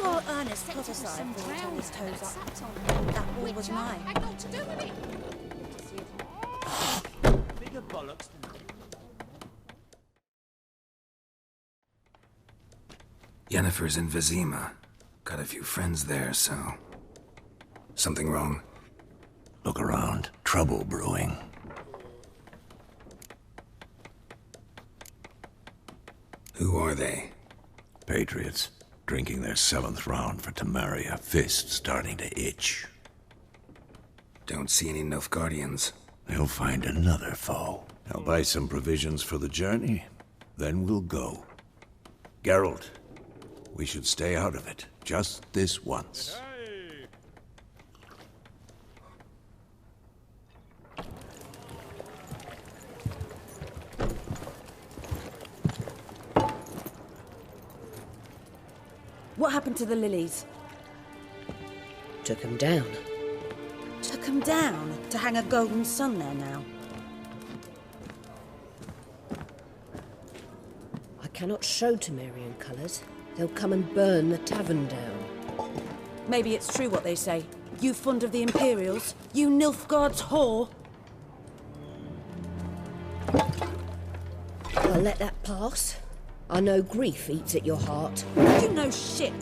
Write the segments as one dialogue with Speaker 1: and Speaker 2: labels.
Speaker 1: poor Ernest put aside for it on his toes up. That all was mine.
Speaker 2: I got to do with it.
Speaker 3: Bigger bollocks than
Speaker 4: Yennefer's in Vizima. Got a few friends there, so... Something wrong?
Speaker 5: Look around. Trouble brewing.
Speaker 4: Who are they?
Speaker 5: Patriots. Drinking their 7th round for Temeria. Fist starting to itch.
Speaker 4: Don't see any Nilfgaardians.
Speaker 5: They'll find another foe. I'll buy some provisions for the journey. Then we'll go. Geralt, we should stay out of it. Just this once.
Speaker 1: What happened to the lilies?
Speaker 6: Took him down.
Speaker 1: Took them down to hang a golden sun there now.
Speaker 6: I cannot show Temerian colours. They'll come and burn the tavern down.
Speaker 1: Maybe it's true what they say. You fond of the Imperials? You Nilfgaard's whore?
Speaker 6: I'll let that pass. I know grief eats at your heart.
Speaker 1: You know shit.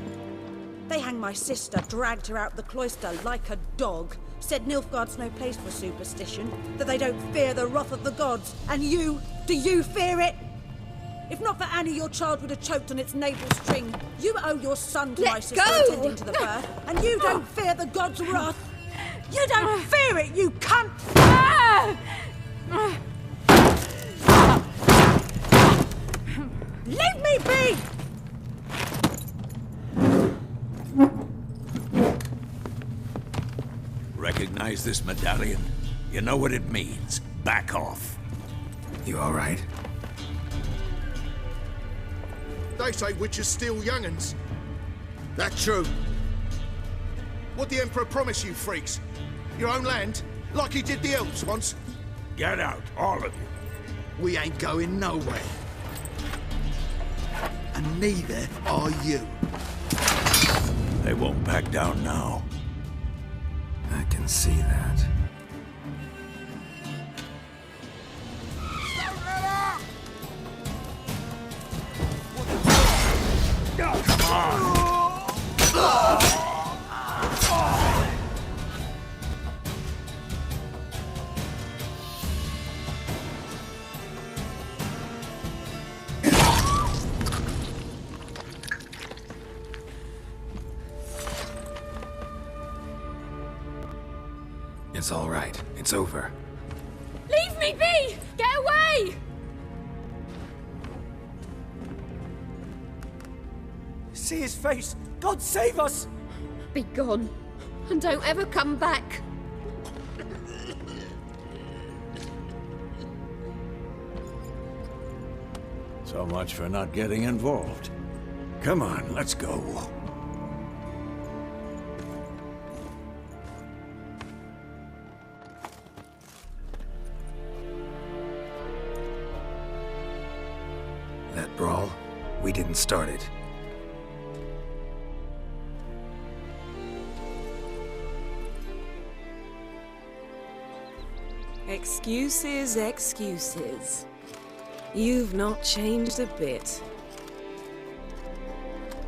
Speaker 1: They hanged my sister, dragged her out the cloister like a dog. Said Nilfgaard's no place for superstition, that they don't fear the wrath of the gods. And you, do you fear it? If not for Annie, your child would have choked on its navel string. You owe your son to my sister attending to the birth, and you don't fear the gods' wrath. You don't fear it, you cunt! Leave me be!
Speaker 5: Recognize this medallion? You know what it means. Back off.
Speaker 4: You all right?
Speaker 7: They say witches steal young'uns. That true? What the Emperor promise you, freaks? Your own land? Like he did the elves once?
Speaker 5: Get out, all of you.
Speaker 7: We ain't going nowhere. And neither are you.
Speaker 5: They won't back down now.
Speaker 4: I can see that.
Speaker 5: Come on!
Speaker 4: It's all right. It's over.
Speaker 2: Leave me be! Get away!
Speaker 3: See his face! God save us!
Speaker 2: Be gone, and don't ever come back.
Speaker 5: So much for not getting involved. Come on, let's go.
Speaker 4: That brawl, we didn't start it.
Speaker 8: Excuses, excuses. You've not changed a bit.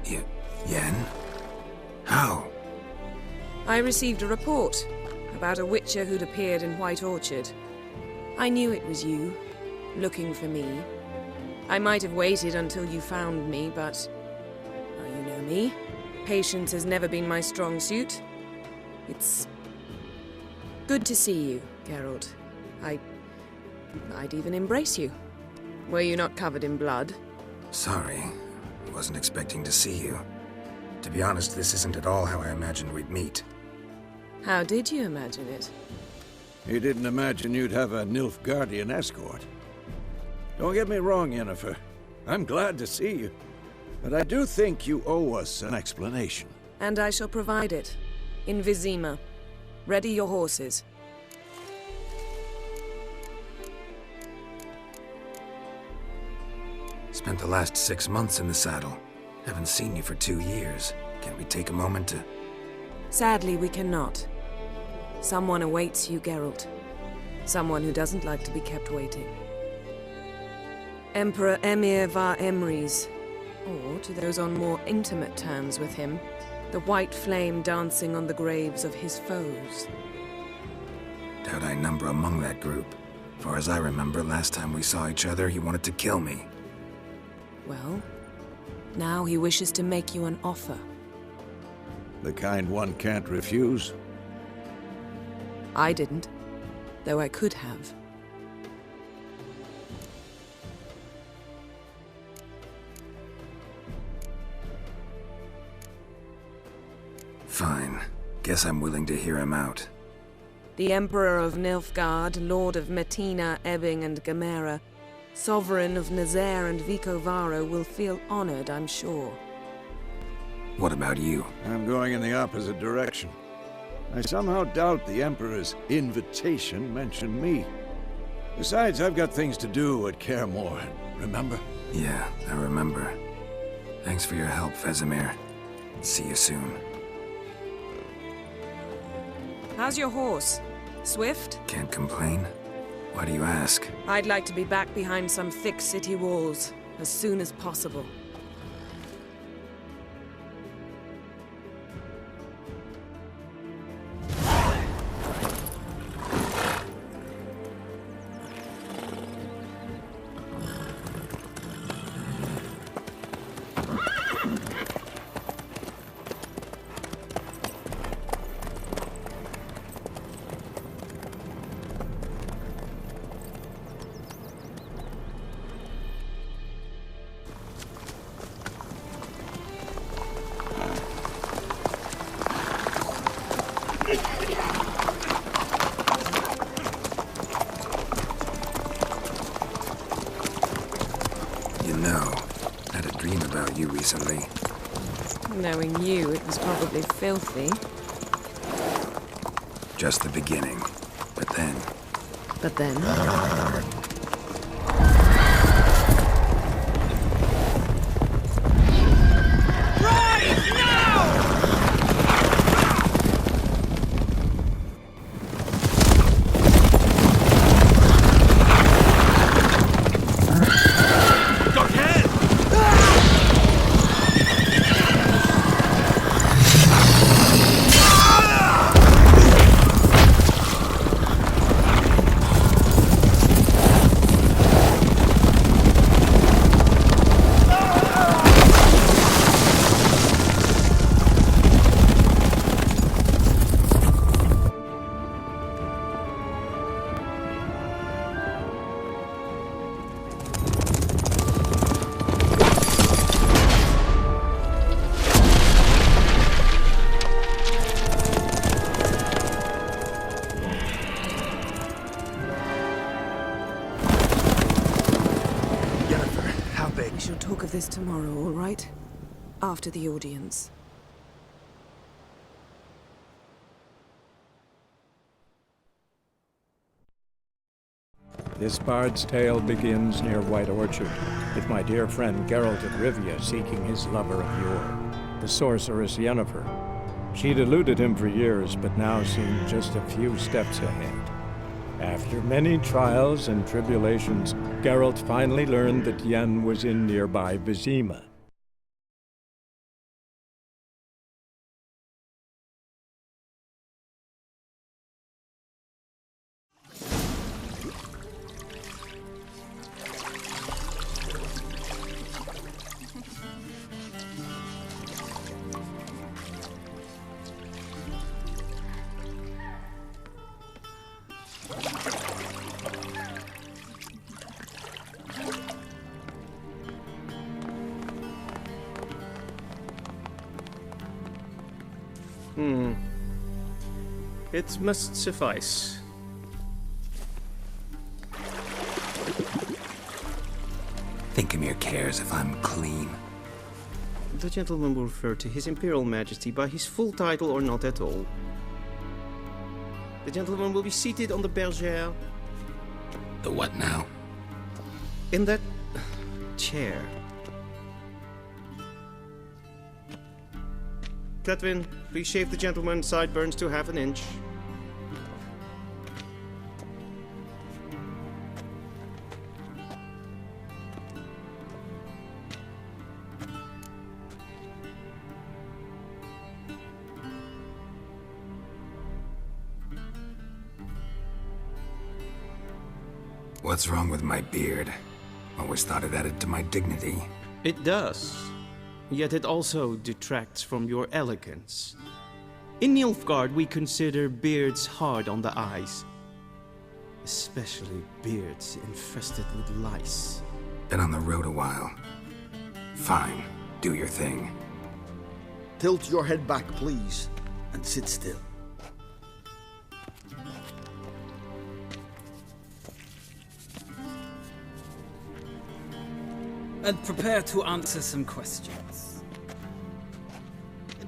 Speaker 4: Yen? How?
Speaker 8: I received a report about a witcher who'd appeared in White Orchard. I knew it was you, looking for me. I might have waited until you found me, but... well, you know me. Patience has never been my strong suit. It's... good to see you, Geralt. I'd even embrace you. Were you not covered in blood?
Speaker 4: Sorry. Wasn't expecting to see you. To be honest, this isn't at all how I imagined we'd meet.
Speaker 8: How did you imagine it?
Speaker 5: You didn't imagine you'd have a Nilfgaardian escort. Don't get me wrong, Yennefer. I'm glad to see you. But I do think you owe us an explanation.
Speaker 8: And I shall provide it. In Vizima. Ready your horses.
Speaker 4: Spent the last 6 months in the saddle. Haven't seen you for 2 years. Can we take a moment to...
Speaker 8: Sadly, we cannot. Someone awaits you, Geralt. Someone who doesn't like to be kept waiting. Emperor Emir var Emrys, or to those on more intimate terms with him, the white flame dancing on the graves of his foes.
Speaker 4: Doubt I number among that group. Far as I remember, last time we saw each other, he wanted to kill me.
Speaker 8: Well, now he wishes to make you an offer.
Speaker 5: The kind one can't refuse.
Speaker 8: I didn't, though I could have.
Speaker 4: Fine. Guess I'm willing to hear him out.
Speaker 8: The Emperor of Nilfgaard, Lord of Metina, Ebbing and Gamera, Sovereign of Nazaire and Vicovaro will feel honored, I'm sure.
Speaker 4: What about you?
Speaker 5: I'm going in the opposite direction. I somehow doubt the Emperor's invitation mentioned me. Besides, I've got things to do at Kaer Morhen, remember?
Speaker 4: Yeah, I remember. Thanks for your help, Vesemir. See you soon.
Speaker 8: How's your horse? Swift?
Speaker 4: Can't complain. Why do you ask?
Speaker 8: I'd like to be back behind some thick city walls as soon as possible.
Speaker 4: You recently.
Speaker 8: Knowing you, it was probably filthy.
Speaker 4: Just the beginning. But then...
Speaker 8: But then... We shall talk of this tomorrow, all right? After the audience.
Speaker 9: This bard's tale begins near White Orchard, with my dear friend Geralt of Rivia seeking his lover of yore, the sorceress Yennefer. She'd eluded him for years, but now seemed just a few steps ahead. After many trials and tribulations, Geralt finally learned that Yen was in nearby Vizima.
Speaker 10: It must suffice.
Speaker 4: Vesemir cares if I'm clean.
Speaker 10: The gentleman will refer to His Imperial Majesty by his full title or not at all. The gentleman will be seated on the bergère.
Speaker 4: The what now?
Speaker 10: In that chair. Cletwin, please shave the gentleman's sideburns to half an inch.
Speaker 4: What's wrong with my beard? Always thought it added to my dignity.
Speaker 10: It does. Yet it also detracts from your elegance. In Nilfgaard, we consider beards hard on the eyes. Especially beards infested with lice.
Speaker 4: Been on the road a while. Fine, do your thing.
Speaker 11: Tilt your head back, please, and sit still.
Speaker 12: And prepare to answer some questions.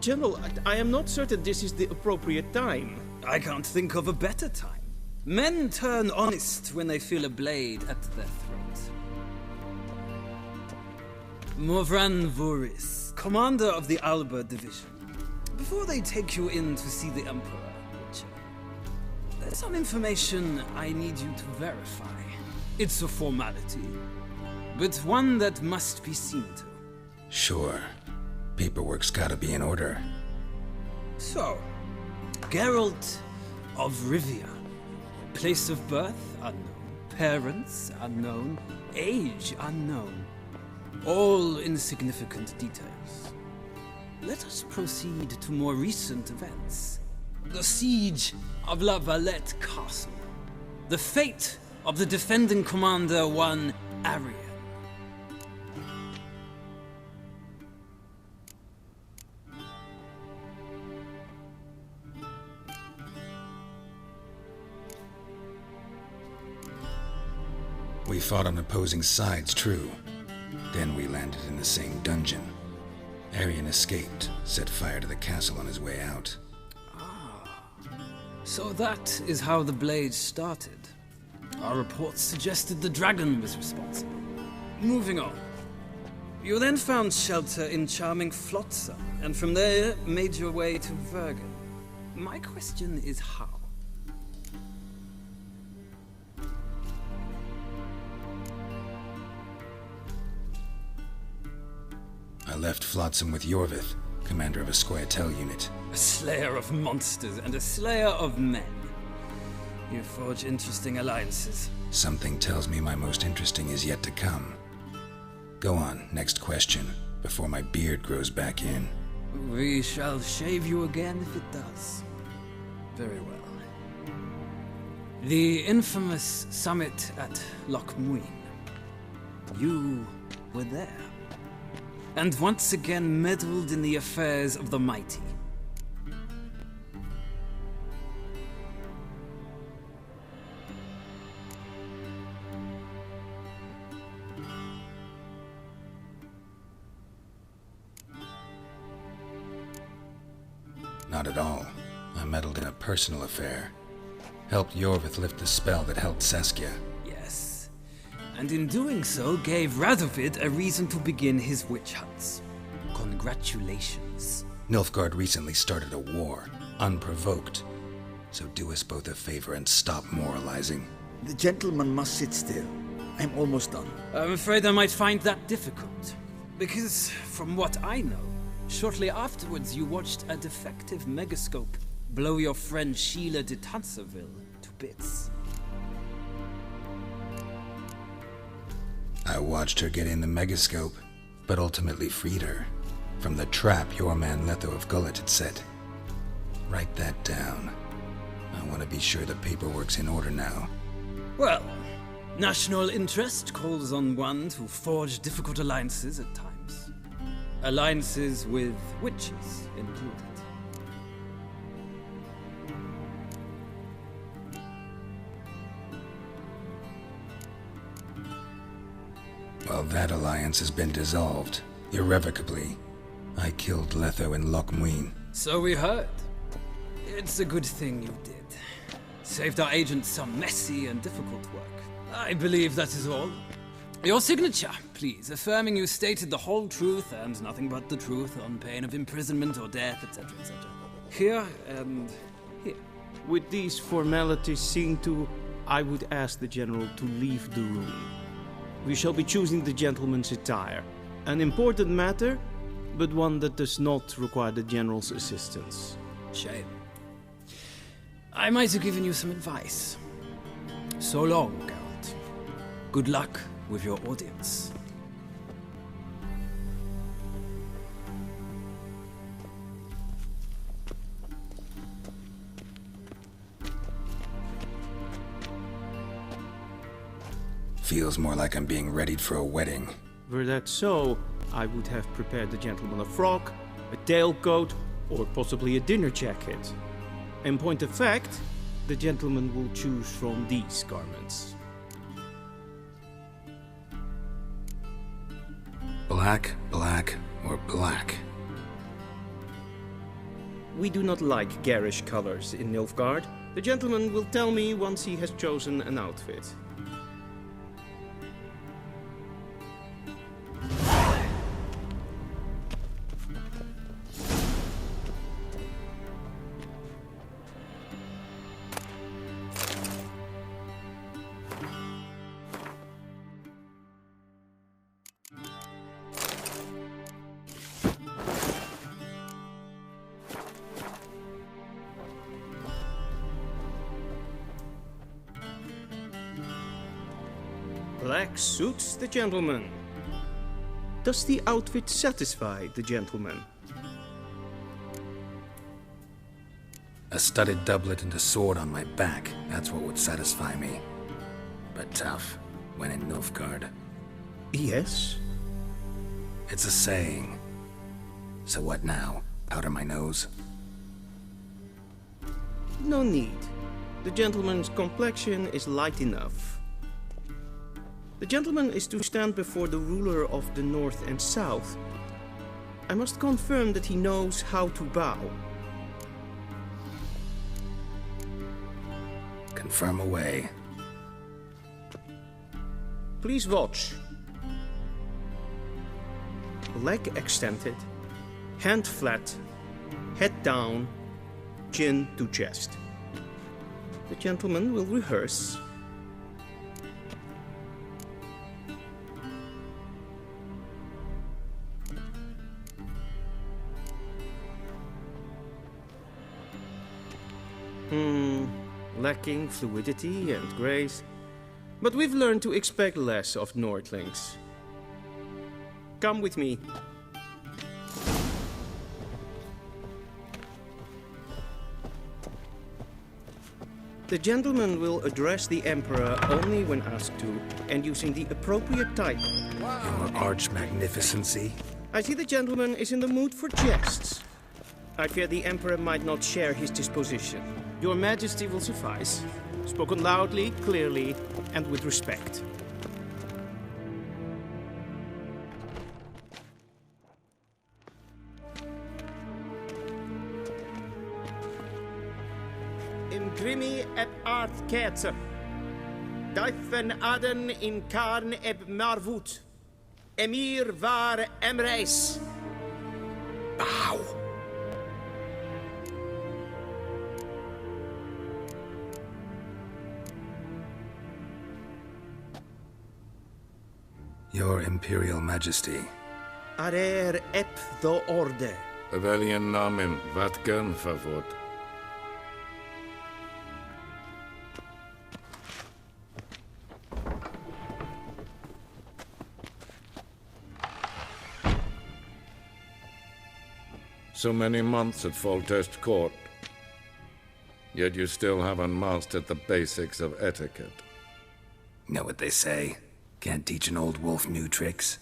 Speaker 10: General, I am not certain this is the appropriate time.
Speaker 12: I can't think of a better time. Men turn honest when they feel a blade at their throat. Morvran Voris, commander of the Alba Division. Before they take you in to see the Emperor, Witcher, there's some information I need you to verify. It's a formality, but one that must be seen to.
Speaker 4: Sure. Paperwork's gotta be in order.
Speaker 12: So, Geralt of Rivia. Place of birth unknown. Parents unknown. Age unknown. All insignificant details. Let us proceed to more recent events. The siege of La Valette Castle. The fate of the defending commander, one Arian.
Speaker 4: We fought on opposing sides, true. Then we landed in the same dungeon. Arian escaped, set fire to the castle on his way out.
Speaker 12: So that is how the blade started. Our reports suggested the dragon was responsible. Moving on. You then found shelter in charming Flotsam, and from there made your way to Vergen. My question is how?
Speaker 4: I left Flotsam with Yorvith, commander of a Scoia'tael unit.
Speaker 12: A slayer of monsters and a slayer of men. You forge interesting alliances.
Speaker 4: Something tells me my most interesting is yet to come. Go on, next question, before my beard grows back in.
Speaker 12: We shall shave you again if it does. Very well. The infamous summit at Loch Muin. You were there. And once again meddled in the affairs of the mighty.
Speaker 4: Not at all. I meddled in a personal affair. Helped Yorvith lift the spell that held Saskia.
Speaker 12: Yes. And in doing so, gave Radovid a reason to begin his witch hunts. Congratulations.
Speaker 4: Nilfgaard recently started a war, unprovoked. So do us both a favor and stop moralizing.
Speaker 11: The gentleman must sit still. I'm almost done.
Speaker 12: I'm afraid I might find that difficult. Because, from what I know, shortly afterwards you watched a defective megascope blow your friend Sheila de Tanserville to bits.
Speaker 4: I watched her get in the megascope, but ultimately freed her from the trap your man Letho of Gullet had set. Write that down. I want to be sure the paperwork's in order now.
Speaker 12: Well, national interest calls on one to forge difficult alliances at times. Alliances with witches included.
Speaker 4: Well, that alliance has been dissolved, irrevocably. I killed Letho in Loch Muin.
Speaker 12: So we heard. It's a good thing you did. Saved our agent some messy and difficult work. I believe that is all. Your signature, please, affirming you stated the whole truth and nothing but the truth on pain of imprisonment or death, etc., etc. Here and here.
Speaker 10: With these formalities seen to, I would ask the General to leave the room. We shall be choosing the gentleman's attire. An important matter, but one that does not require the General's assistance.
Speaker 12: Shame. I might have given you some advice. So long, Geralt. Good luck with your audience.
Speaker 4: Feels more like I'm being readied for a wedding.
Speaker 10: Were that so, I would have prepared the gentleman a frock, a tailcoat, or possibly a dinner jacket. In point of fact, the gentleman will choose from these garments.
Speaker 4: Black, black, or black?
Speaker 10: We do not like garish colors in Nilfgaard. The gentleman will tell me once he has chosen an outfit. Black suits the gentleman. Does the outfit satisfy the gentleman?
Speaker 4: A studded doublet and a sword on my back, that's what would satisfy me. But tough, when in Nilfgaard.
Speaker 10: Yes?
Speaker 4: It's a saying. So what now? Powder my nose?
Speaker 10: No need. The gentleman's complexion is light enough. The gentleman is to stand before the ruler of the North and South. I must confirm that he knows how to bow.
Speaker 4: Confirm away.
Speaker 10: Please watch. Leg extended, hand flat, head down, chin to chest. The gentleman will rehearse. Lacking fluidity and grace, but we've learned to expect less of Nordlings. Come with me. The gentleman will address the Emperor only when asked to, and using the appropriate title.
Speaker 4: Your arch-magnificency?
Speaker 10: I see the gentleman is in the mood for jests. I fear the Emperor might not share his disposition. Your Majesty will suffice. Spoken loudly, clearly, and with respect. Imgrimi eb art ketzer. Daifen aden in karn eb marvut. Emir var emreis.
Speaker 4: Bow! Your Imperial Majesty.
Speaker 10: Arer ep the orde.
Speaker 5: Welchen Namen, wat gern favort? So many months at Foltest Court, yet you still haven't mastered the basics of etiquette.
Speaker 4: Know what they say? Can't teach an old wolf new tricks.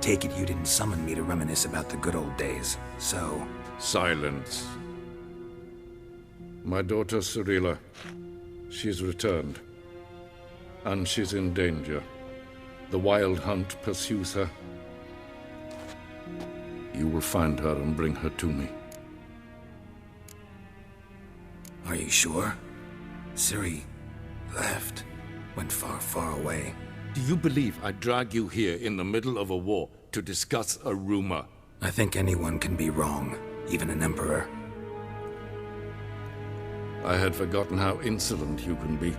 Speaker 4: Take it you didn't summon me to reminisce about the good old days, so...
Speaker 5: Silence. My daughter Cyrilla, she's returned. And she's in danger. The Wild Hunt pursues her. You will find her and bring her to me.
Speaker 4: Are you you sure? Ciri left. Went far, far away.
Speaker 13: Do you believe I'd drag you here in the middle of a war to discuss a rumor?
Speaker 4: I think anyone can be wrong, even an emperor.
Speaker 13: I had forgotten how insolent you can be.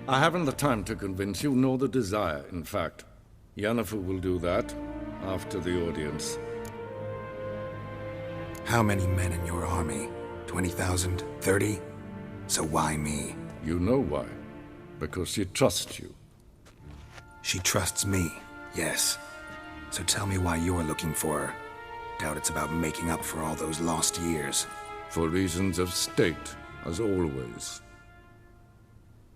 Speaker 13: I haven't the time to convince you, nor the desire, in fact. Yennefer will do that after the audience.
Speaker 4: How many men in your army? 20,000? 30? So why me?
Speaker 13: You know why. Because she trusts you.
Speaker 4: She trusts me, yes. So tell me why you're looking for her. Doubt it's about making up for all those lost years.
Speaker 13: For reasons of state, as always.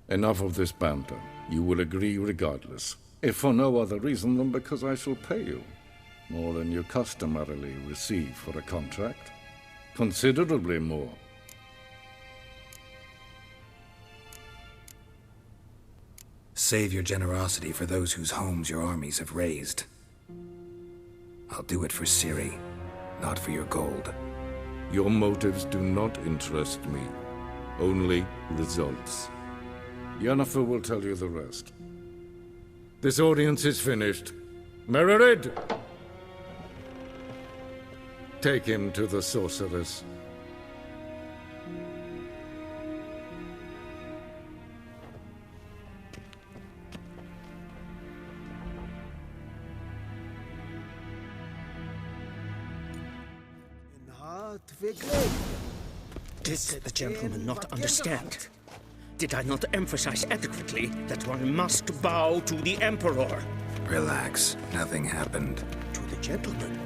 Speaker 13: Enough of this banter. You will agree regardless. If for no other reason than because I shall pay you. More than you customarily receive for a contract. Considerably more.
Speaker 4: Save your generosity for those whose homes your armies have razed. I'll do it for Ciri, not for your gold.
Speaker 13: Your motives do not interest me. Only results. Yennefer will tell you the rest. This audience is finished. Mererid! Take him to the sorceress.
Speaker 14: Did the gentleman not understand? Did I not emphasize adequately that one must bow to the Emperor?
Speaker 4: Relax. Nothing happened.
Speaker 14: To the gentleman.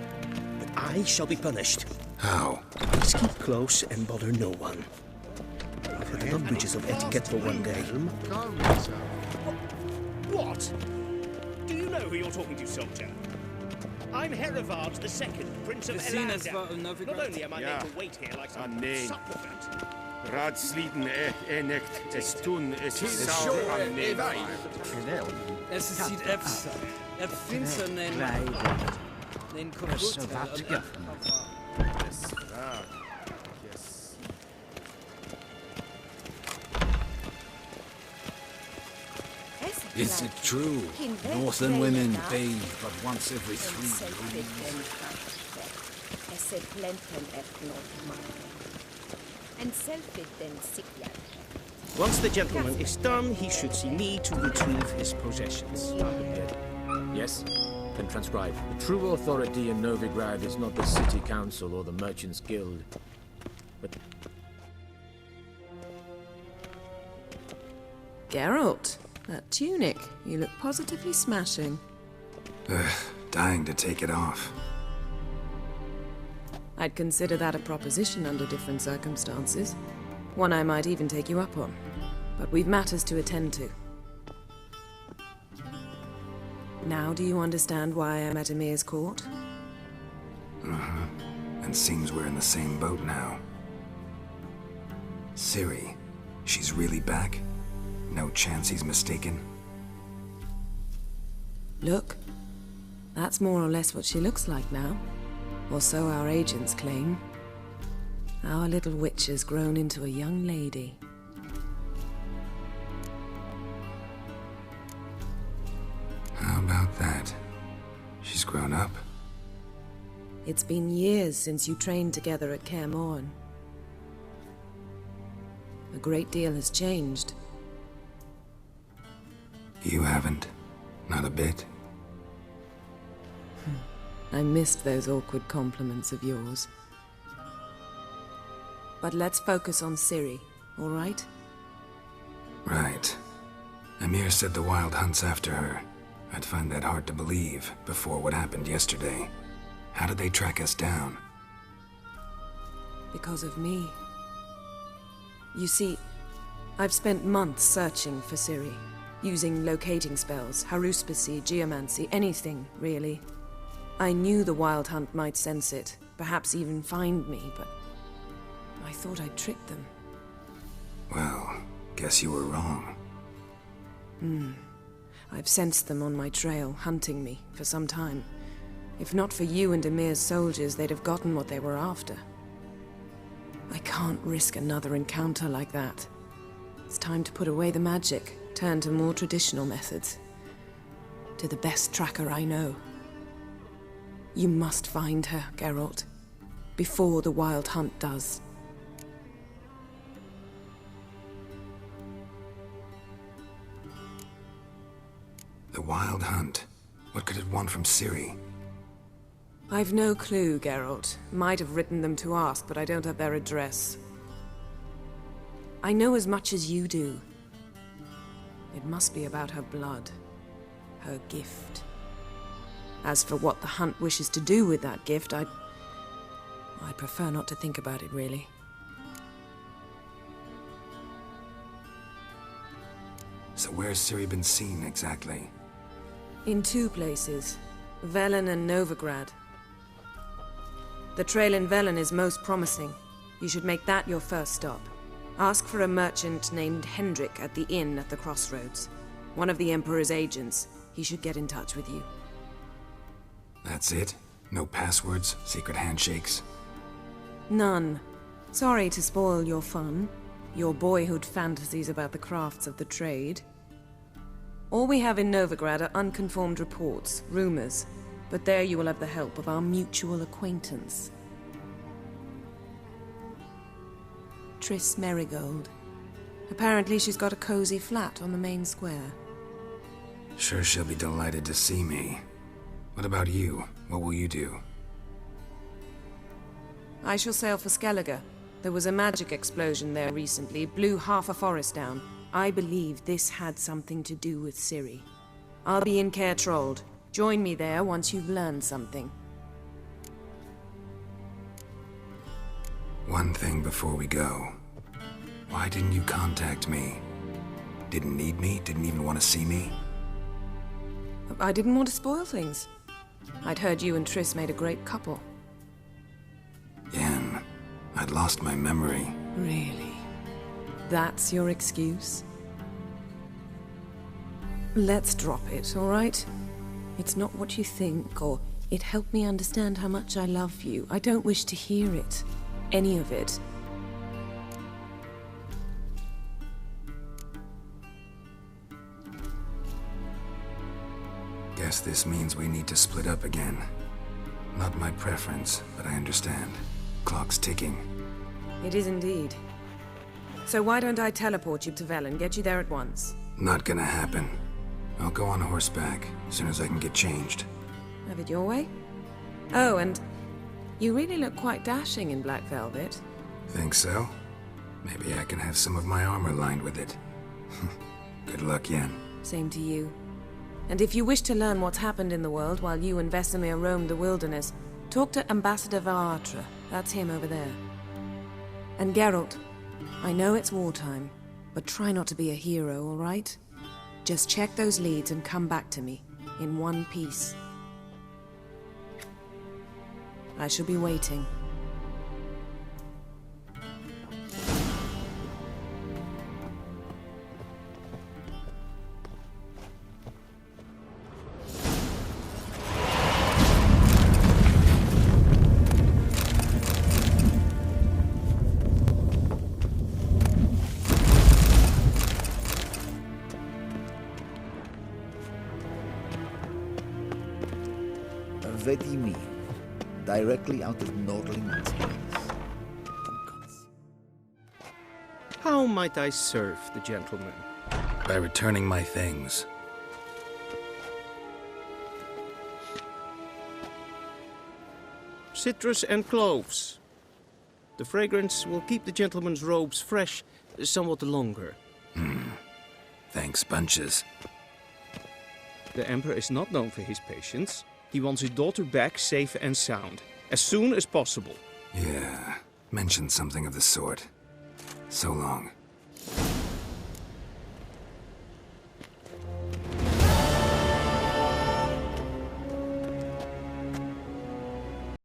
Speaker 14: But I shall be punished.
Speaker 4: How?
Speaker 14: Please keep close and bother no one. I've had enough breaches of etiquette for one day.
Speaker 15: What? Do you know who you're talking to, soldier? I'm Herivard II, Prince of Elandar. Not only am I made to wait here like some supplicant.
Speaker 16: Raadsliden echt es tun, es is sauer am neven.
Speaker 12: Es ist die Erfindsel den Computer.
Speaker 17: Is it true? Northern women bathe but once every 3 moons.
Speaker 14: Once the gentleman is done, he should see me to retrieve his possessions.
Speaker 18: Yes? Then transcribe. The true authority in Novigrad is not the city council or the merchants guild, but...
Speaker 8: Geralt, that tunic. You look positively smashing.
Speaker 4: Dying to take it off.
Speaker 8: I'd consider that a proposition under different circumstances. One I might even take you up on. But we've matters to attend to. Now do you understand why I'm at Emir's court?
Speaker 4: Uh-huh. And seems we're in the same boat now. Ciri, she's really back? No chance he's mistaken?
Speaker 8: Look. That's more or less what she looks like now. Or so our agents claim. Our little witch has grown into a young lady.
Speaker 4: How about that? She's grown up?
Speaker 8: It's been years since you trained together at Kaer Morhen. A great deal has changed.
Speaker 4: You haven't. Not a bit.
Speaker 8: I missed those awkward compliments of yours. But let's focus on Ciri, all right?
Speaker 4: Right. Emir said the Wild hunt's after her. I'd find that hard to believe before what happened yesterday. How did they track us down?
Speaker 8: Because of me. You see, I've spent months searching for Ciri, using locating spells, haruspicy, geomancy, anything, really. I knew the Wild Hunt might sense it, perhaps even find me, but I thought I'd tricked them.
Speaker 4: Well, guess you were wrong.
Speaker 8: I've sensed them on my trail, hunting me, for some time. If not for you and Emir's soldiers, they'd have gotten what they were after. I can't risk another encounter like that. It's time to put away the magic, turn to more traditional methods. To the best tracker I know. You must find her, Geralt, before the Wild Hunt does.
Speaker 4: The Wild Hunt? What could it want from Ciri?
Speaker 8: I've no clue, Geralt. Might have written them to ask, but I don't have their address. I know as much as you do. It must be about her blood. Her gift. As for what the Hunt wishes to do with that gift, I'd prefer not to think about it, really.
Speaker 4: So where's Ciri been seen, exactly?
Speaker 8: In 2 places. Velen and Novigrad. The trail in Velen is most promising. You should make that your first stop. Ask for a merchant named Hendrik at the inn at the crossroads. One of the Emperor's agents. He should get in touch with you.
Speaker 4: That's it? No passwords, secret handshakes?
Speaker 8: None. Sorry to spoil your fun. Your boyhood fantasies about the crafts of the trade. All we have in Novigrad are unconfirmed reports, rumors. But there you will have the help of our mutual acquaintance. Triss Merigold. Apparently she's got a cozy flat on the main square.
Speaker 4: Sure she'll be delighted to see me. What about you? What will you do?
Speaker 8: I shall sail for Skellige. There was a magic explosion there recently, blew half a forest down. I believe this had something to do with Ciri. I'll be in Caer Trolde. Join me there once you've learned something.
Speaker 4: One thing before we go. Why didn't you contact me? Didn't need me? Didn't even want to see me?
Speaker 8: I didn't want to spoil things. I'd heard you and Triss made a great couple.
Speaker 4: Yen, I'd lost my memory.
Speaker 8: Really? That's your excuse? Let's drop it, all right? It's not what you think, or it helped me understand how much I love you. I don't wish to hear it. Any of it.
Speaker 4: Guess this means we need to split up again. Not my preference, but I understand. Clock's ticking.
Speaker 8: It is indeed. So why don't I teleport you to Velen, get you there at once?
Speaker 4: Not gonna happen. I'll go on horseback, as soon as I can get changed.
Speaker 8: Have it your way? Oh, and you really look quite dashing in black velvet.
Speaker 4: Think so? Maybe I can have some of my armor lined with it. Good luck, Yen.
Speaker 8: Same to you. And if you wish to learn what's happened in the world while you and Vesemir roamed the wilderness, talk to Ambassador Varatra. That's him over there. And Geralt, I know it's wartime, but try not to be a hero, all right? Just check those leads and come back to me, in one piece. I shall be waiting.
Speaker 11: Vedimi, directly out of Nordling's hands.
Speaker 10: How might I serve the gentleman?
Speaker 4: By returning my things.
Speaker 10: Citrus and cloves. The fragrance will keep the gentleman's robes fresh somewhat longer.
Speaker 4: Thanks, bunches.
Speaker 10: The Emperor is not known for his patience. He wants his daughter back safe and sound, as soon as possible.
Speaker 4: Yeah, mentioned something of the sort. So long.